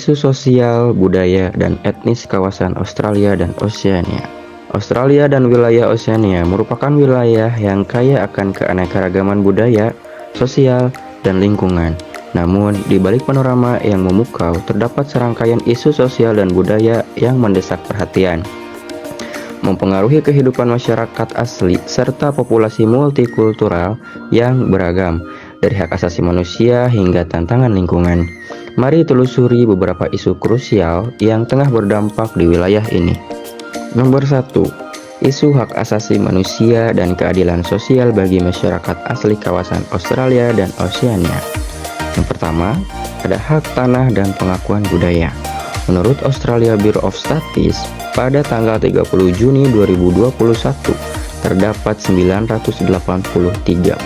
Isu sosial, budaya, dan etnis kawasan Australia dan Oseania. Australia dan wilayah Oseania merupakan wilayah yang kaya akan keanekaragaman budaya, sosial, dan lingkungan. Namun, di balik panorama yang memukau, terdapat serangkaian isu sosial dan budaya yang mendesak perhatian, mempengaruhi kehidupan masyarakat asli serta populasi multikultural yang beragam, dari hak asasi manusia hingga tantangan lingkungan. Mari telusuri beberapa isu krusial yang tengah berdampak di wilayah ini. Nomor 1. Isu hak asasi manusia dan keadilan sosial bagi masyarakat asli kawasan Australia dan Oseania. Yang pertama, ada hak tanah dan pengakuan budaya. Menurut Australia Bureau of Statistics, pada tanggal 30 Juni 2021, terdapat 983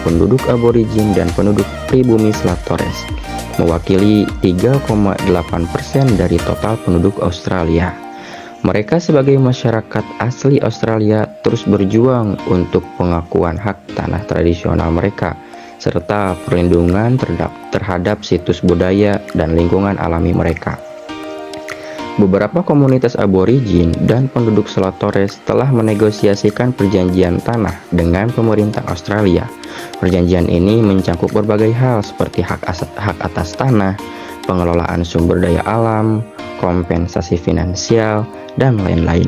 penduduk aborigin dan penduduk pribumi Selat Torres, mewakili 3,8% dari total penduduk Australia. Mereka sebagai masyarakat asli Australia terus berjuang untuk pengakuan hak tanah tradisional mereka, serta perlindungan terhadap situs budaya dan lingkungan alami mereka. Beberapa komunitas aborigin dan penduduk Selat Torres telah menegosiasikan perjanjian tanah dengan pemerintah Australia. Perjanjian ini mencakup berbagai hal seperti hak atas tanah, pengelolaan sumber daya alam, kompensasi finansial, dan lain-lain.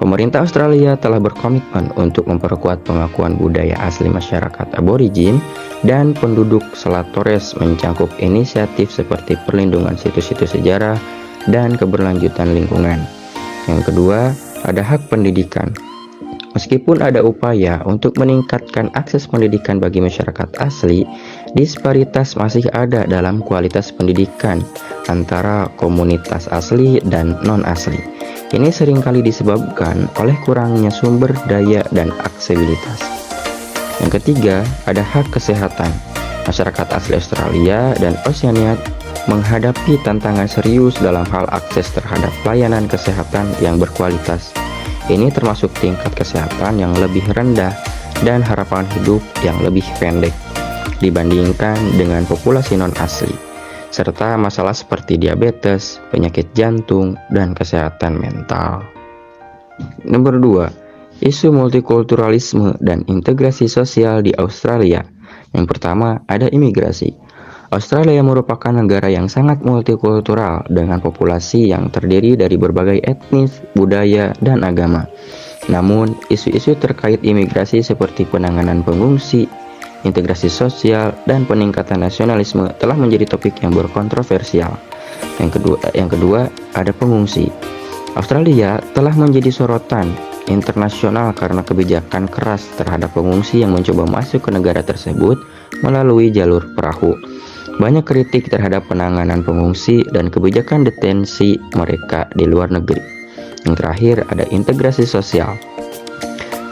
Pemerintah Australia telah berkomitmen untuk memperkuat pengakuan budaya asli masyarakat aborigin dan penduduk Selat Torres, mencakup inisiatif seperti perlindungan situs-situs sejarah dan keberlanjutan lingkungan. Yang kedua, ada hak pendidikan. Meskipun ada upaya untuk meningkatkan akses pendidikan bagi masyarakat asli, disparitas masih ada dalam kualitas pendidikan antara komunitas asli dan non-asli. Ini seringkali disebabkan oleh kurangnya sumber daya dan aksesibilitas. Yang ketiga, ada hak kesehatan. Masyarakat asli Australia dan Oseania menghadapi tantangan serius dalam hal akses terhadap pelayanan kesehatan yang berkualitas. Ini termasuk tingkat kesehatan yang lebih rendah dan harapan hidup yang lebih pendek dibandingkan dengan populasi non-asli, serta masalah seperti diabetes, penyakit jantung, dan kesehatan mental. Nomor 2, isu multikulturalisme dan integrasi sosial di Australia. Yang pertama, ada imigrasi. Australia merupakan negara yang sangat multikultural dengan populasi yang terdiri dari berbagai etnis, budaya, dan agama. Namun, isu-isu terkait imigrasi seperti penanganan pengungsi, integrasi sosial, dan peningkatan nasionalisme telah menjadi topik yang berkontroversial. Yang kedua, ada pengungsi. Australia telah menjadi sorotan internasional karena kebijakan keras terhadap pengungsi yang mencoba masuk ke negara tersebut melalui jalur perahu. Banyak kritik terhadap penanganan pengungsi dan kebijakan detensi mereka di luar negeri. Yang terakhir, ada integrasi sosial.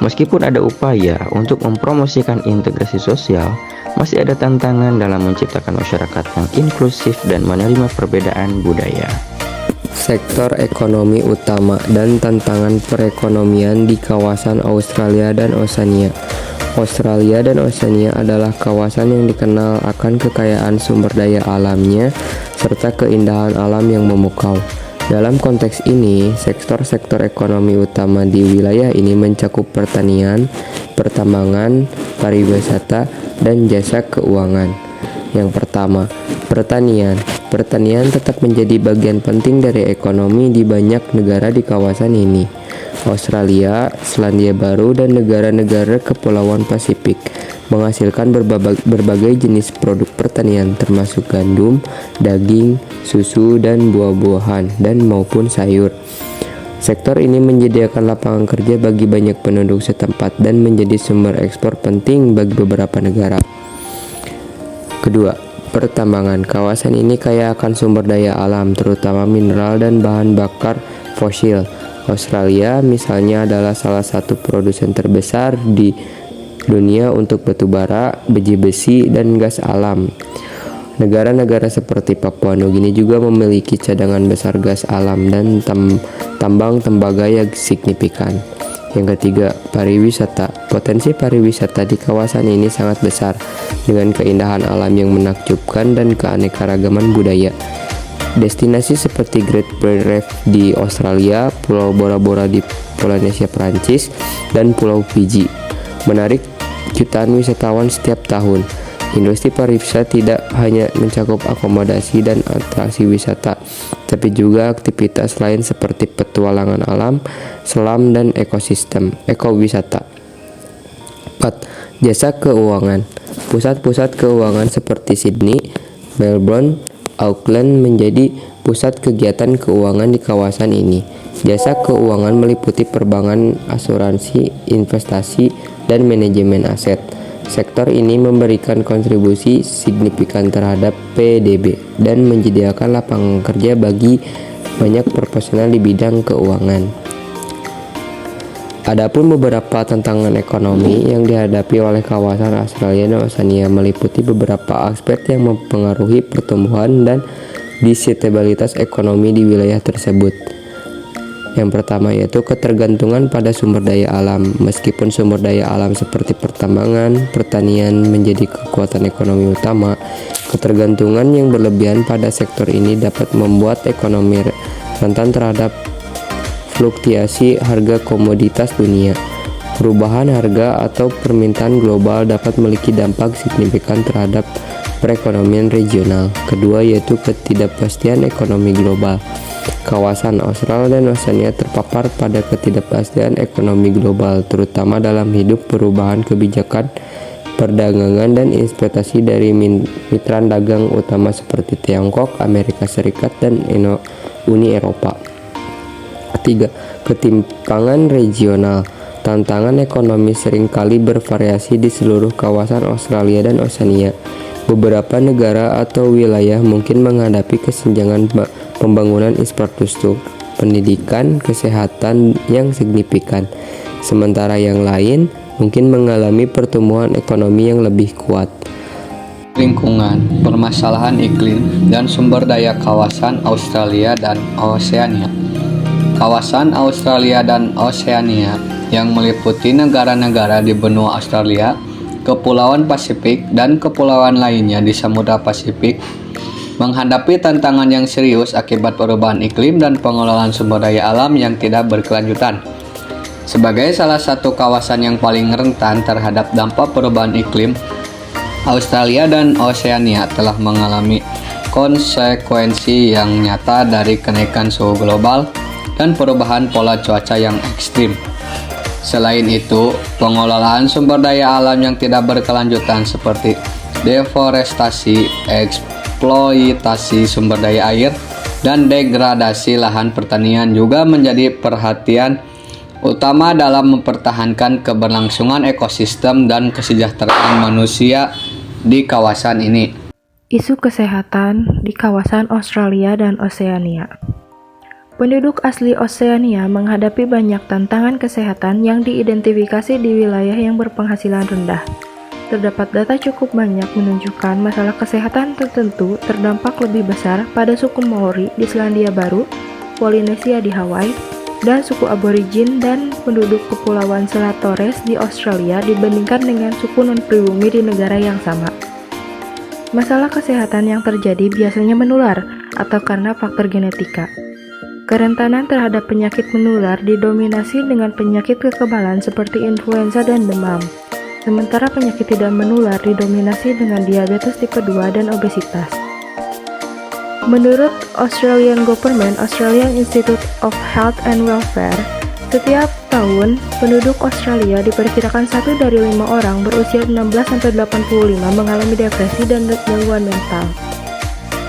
Meskipun ada upaya untuk mempromosikan integrasi sosial, masih ada tantangan dalam menciptakan masyarakat yang inklusif dan menerima perbedaan budaya. Sektor ekonomi utama dan tantangan perekonomian di kawasan Australia dan Oseania. Australia dan Oseania adalah kawasan yang dikenal akan kekayaan sumber daya alamnya serta keindahan alam yang memukau. Dalam konteks ini, sektor-sektor ekonomi utama di wilayah ini mencakup pertanian, pertambangan, pariwisata, dan jasa keuangan. Yang pertama, pertanian. Pertanian tetap menjadi bagian penting dari ekonomi di banyak negara di kawasan ini. Australia, Selandia Baru, dan negara-negara Kepulauan Pasifik menghasilkan berbagai jenis produk pertanian termasuk gandum, daging, susu, dan buah-buahan dan maupun sayur. Sektor ini menyediakan lapangan kerja bagi banyak penduduk setempat dan menjadi sumber ekspor penting bagi beberapa negara. Kedua, pertambangan. Kawasan ini kaya akan sumber daya alam, terutama mineral dan bahan bakar fosil. Australia misalnya adalah salah satu produsen terbesar di dunia untuk batu bara, biji besi, dan gas alam. Negara-negara seperti Papua Nugini juga memiliki cadangan besar gas alam dan tambang tembaga yang signifikan. Yang ketiga, pariwisata. Potensi pariwisata di kawasan ini sangat besar dengan keindahan alam yang menakjubkan dan keanekaragaman budaya. Destinasi seperti Great Barrier Reef di Australia, Pulau Bora Bora di Polinesia Prancis, dan Pulau Fiji menarik jutaan wisatawan setiap tahun. Industri pariwisata tidak hanya mencakup akomodasi dan atraksi wisata, tapi juga aktivitas lain seperti petualangan alam, selam, dan ekowisata. 4. Jasa keuangan. Pusat-pusat keuangan seperti Sydney, Melbourne, Auckland menjadi pusat kegiatan keuangan di kawasan ini. Jasa keuangan meliputi perbankan, asuransi, investasi, dan manajemen aset. Sektor ini memberikan kontribusi signifikan terhadap PDB dan menyediakan lapangan kerja bagi banyak profesional di bidang keuangan. Adapun beberapa tantangan ekonomi yang dihadapi oleh kawasan Australia dan Oseania meliputi beberapa aspek yang mempengaruhi pertumbuhan dan stabilitas ekonomi di wilayah tersebut. Yang pertama yaitu ketergantungan pada sumber daya alam. Meskipun sumber daya alam seperti pertambangan, pertanian menjadi kekuatan ekonomi utama, ketergantungan yang berlebihan pada sektor ini dapat membuat ekonomi rentan terhadap fluktuasi harga komoditas dunia. Perubahan harga atau permintaan global dapat memiliki dampak signifikan terhadap perekonomian regional. Kedua yaitu ketidakpastian ekonomi global. Kawasan Australia dan Oseania terpapar pada ketidakpastian ekonomi global, terutama dalam hidup perubahan kebijakan perdagangan dan investasi dari mitra dagang utama seperti Tiongkok, Amerika Serikat, dan Uni Eropa. Ketiga, ketimpangan regional. Tantangan ekonomi seringkali bervariasi di seluruh kawasan Australia dan Oseania. Beberapa negara atau wilayah mungkin menghadapi kesenjangan pembangunan infrastruktur, pendidikan, kesehatan yang signifikan, sementara yang lain mungkin mengalami pertumbuhan ekonomi yang lebih kuat. Lingkungan, permasalahan iklim, dan sumber daya kawasan Australia dan Oseania. Kawasan Australia dan Oseania yang meliputi negara-negara di benua Australia, Kepulauan Pasifik, dan kepulauan lainnya di Samudra Pasifik menghadapi tantangan yang serius akibat perubahan iklim dan pengelolaan sumber daya alam yang tidak berkelanjutan. Sebagai salah satu kawasan yang paling rentan terhadap dampak perubahan iklim, Australia dan Oseania telah mengalami konsekuensi yang nyata dari kenaikan suhu global dan perubahan pola cuaca yang ekstrim. Selain itu, pengelolaan sumber daya alam yang tidak berkelanjutan seperti deforestasi, eksploitasi sumber daya air, dan degradasi lahan pertanian juga menjadi perhatian utama dalam mempertahankan keberlangsungan ekosistem dan kesejahteraan manusia di kawasan ini. Isu kesehatan di kawasan Australia dan Oseania. Penduduk asli Oseania menghadapi banyak tantangan kesehatan yang diidentifikasi di wilayah yang berpenghasilan rendah. Terdapat data cukup banyak menunjukkan masalah kesehatan tertentu terdampak lebih besar pada suku Maori di Selandia Baru, Polinesia di Hawaii, dan suku aborigin dan penduduk Kepulauan Selat Torres di Australia dibandingkan dengan suku non-pribumi di negara yang sama. Masalah kesehatan yang terjadi biasanya menular atau karena faktor genetika. Kerentanan terhadap penyakit menular didominasi dengan penyakit kekebalan seperti influenza dan demam. Sementara penyakit tidak menular didominasi dengan diabetes tipe 2 dan obesitas. Menurut Australian Government Australian Institute of Health and Welfare, setiap tahun penduduk Australia diperkirakan 1 dari 5 orang berusia 16-85 mengalami depresi dan gangguan mental.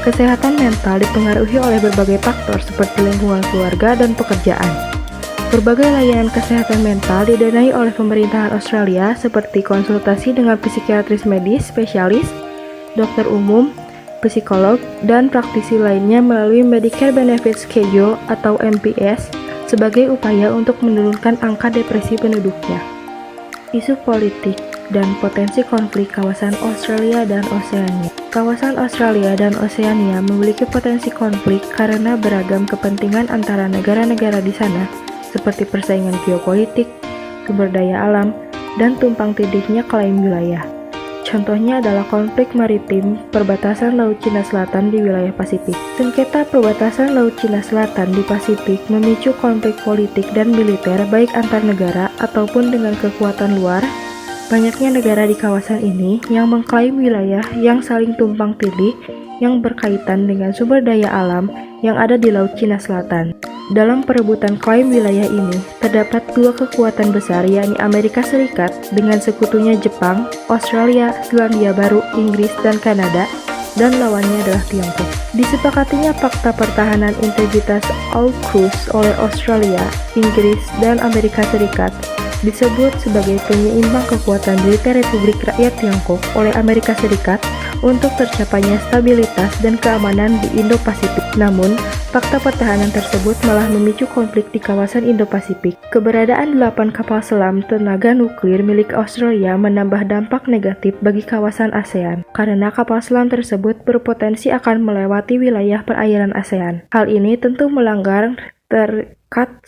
Kesehatan mental dipengaruhi oleh berbagai faktor seperti lingkungan keluarga dan pekerjaan. Berbagai layanan kesehatan mental didanai oleh pemerintahan Australia seperti konsultasi dengan psikiatris medis spesialis, dokter umum, psikolog, dan praktisi lainnya melalui Medicare Benefit Schedule atau MPS sebagai upaya untuk menurunkan angka depresi penduduknya. Isu politik dan potensi konflik kawasan Australia dan Oseania. Kawasan Australia dan Oseania memiliki potensi konflik karena beragam kepentingan antara negara-negara di sana, seperti persaingan geopolitik, sumber daya alam, dan tumpang tindihnya klaim wilayah. Contohnya adalah konflik maritim perbatasan Laut Cina Selatan di wilayah Pasifik. Sengketa perbatasan Laut Cina Selatan di Pasifik memicu konflik politik dan militer baik antar negara ataupun dengan kekuatan luar. Banyaknya negara di kawasan ini yang mengklaim wilayah yang saling tumpang tindih yang berkaitan dengan sumber daya alam yang ada di Laut Cina Selatan. Dalam perebutan klaim wilayah ini, terdapat dua kekuatan besar yakni Amerika Serikat dengan sekutunya Jepang, Australia, Selandia Baru, Inggris, dan Kanada, dan lawannya adalah Tiongkok. Disepakatinya Fakta Pertahanan Integritas AUKUS oleh Australia, Inggris, dan Amerika Serikat disebut sebagai penyeimbang kekuatan militer Republik Rakyat Tiongkok oleh Amerika Serikat untuk tercapainya stabilitas dan keamanan di Indo-Pasifik. Namun, fakta pertahanan tersebut malah memicu konflik di kawasan Indo-Pasifik. Keberadaan 8 kapal selam tenaga nuklir milik Australia menambah dampak negatif bagi kawasan ASEAN, karena kapal selam tersebut berpotensi akan melewati wilayah perairan ASEAN. Hal ini tentu melanggar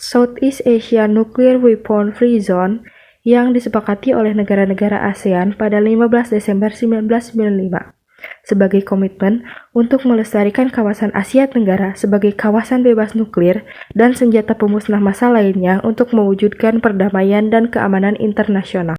Southeast Asia Nuclear Weapon Free Zone yang disepakati oleh negara-negara ASEAN pada 15 Desember 1995 sebagai komitmen untuk melestarikan kawasan Asia Tenggara sebagai kawasan bebas nuklir dan senjata pemusnah massal lainnya untuk mewujudkan perdamaian dan keamanan internasional.